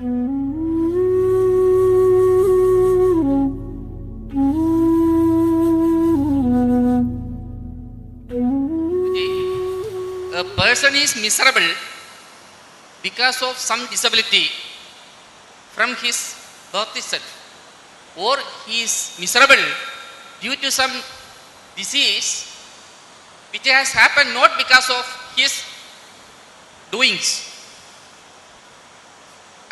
A person is miserable because of some disability from his birth itself, or he is miserable due to some disease which has happened not because of his doings.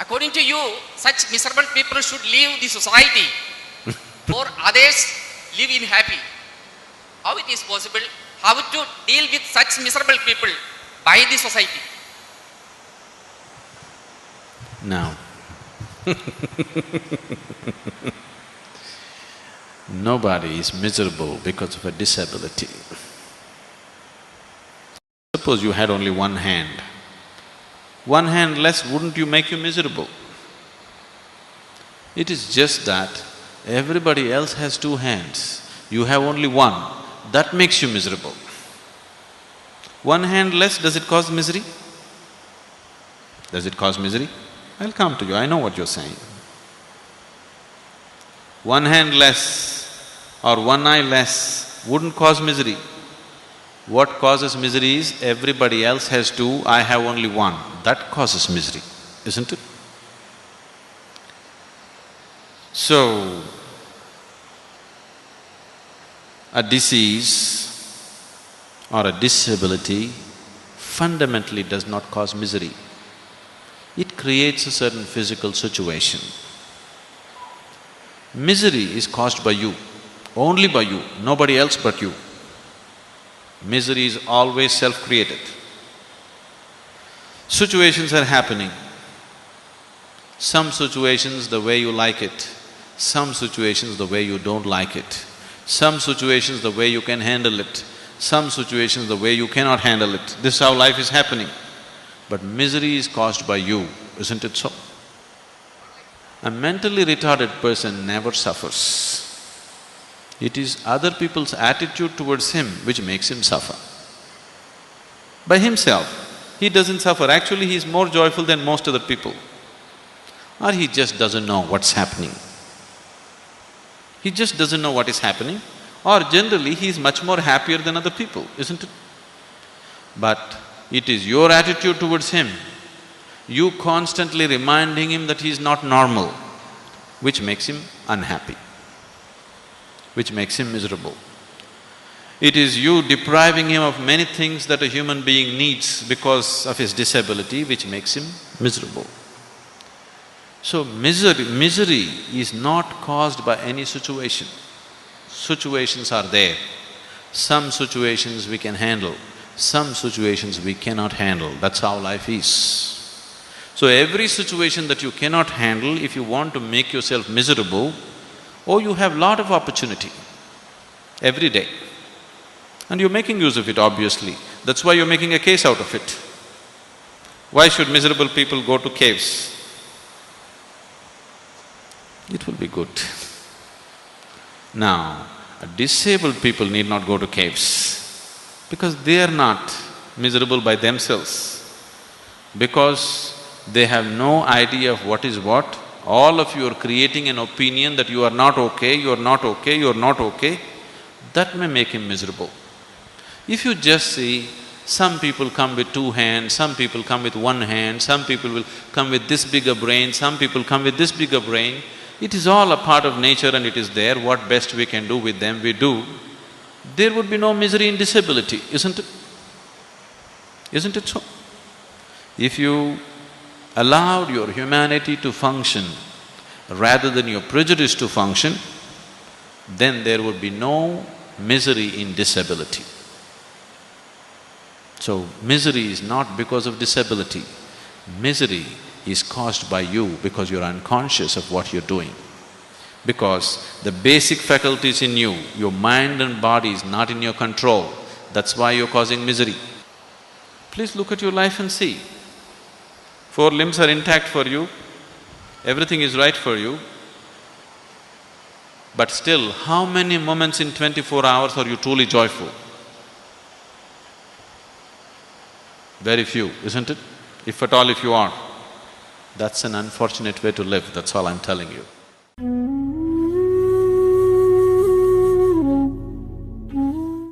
According to you, such miserable people should leave the society or others live in happy. How it is possible? How to deal with such miserable people by the society? Now, nobody is miserable because of a disability. Suppose you had only one hand. One hand less, wouldn't you make you miserable? It is just that everybody else has two hands, you have only one, that makes you miserable. One hand less, does it cause misery? Does it cause misery? I'll come to you, I know what you're saying. One hand less or one eye less wouldn't cause misery. What causes misery is everybody else has two, I have only one. That causes misery, isn't it? So, a disease or a disability fundamentally does not cause misery. It creates a certain physical situation. Misery is caused by you, only by you, nobody else but you. Misery is always self-created. Situations are happening. Some situations the way you like it, some situations the way you don't like it, some situations the way you can handle it, some situations the way you cannot handle it. This is how life is happening. But misery is caused by you, isn't it so? A mentally retarded person never suffers. It is other people's attitude towards him which makes him suffer. By himself, he doesn't suffer, actually he is more joyful than most other people. Or he just doesn't know what's happening. He just doesn't know what is happening, or generally he is much more happier than other people, isn't it? But it is your attitude towards him, you constantly reminding him that he is not normal, which makes him unhappy, which makes him miserable. It is you depriving him of many things that a human being needs because of his disability, which makes him miserable. So misery is not caused by any situation. Situations are there. Some situations we can handle, some situations we cannot handle, that's how life is. So every situation that you cannot handle, if you want to make yourself miserable, you have lot of opportunity every day. And you're making use of it, obviously. That's why you're making a case out of it. Why should miserable people go to caves? It will be good. Now, disabled people need not go to caves because they are not miserable by themselves. Because they have no idea of what is what. All of you are creating an opinion that you are not okay, you are not okay, you are not okay. That may make him miserable. If you just see, some people come with two hands, some people come with one hand, some people will come with this bigger brain, some people come with this bigger brain. It is all a part of nature and it is there, what best we can do with them, we do. There would be no misery in disability, isn't it? Isn't it so? If you allowed your humanity to function rather than your prejudice to function, then there would be no misery in disability. So, misery is not because of disability. Misery is caused by you because you're unconscious of what you're doing. Because the basic faculties in you, your mind and body is not in your control, that's why you're causing misery. Please look at your life and see. 4 limbs are intact for you, everything is right for you, but still, how many moments in 24 hours are you truly joyful? Very few, isn't it? If at all if you are. That's an unfortunate way to live, that's all I'm telling you.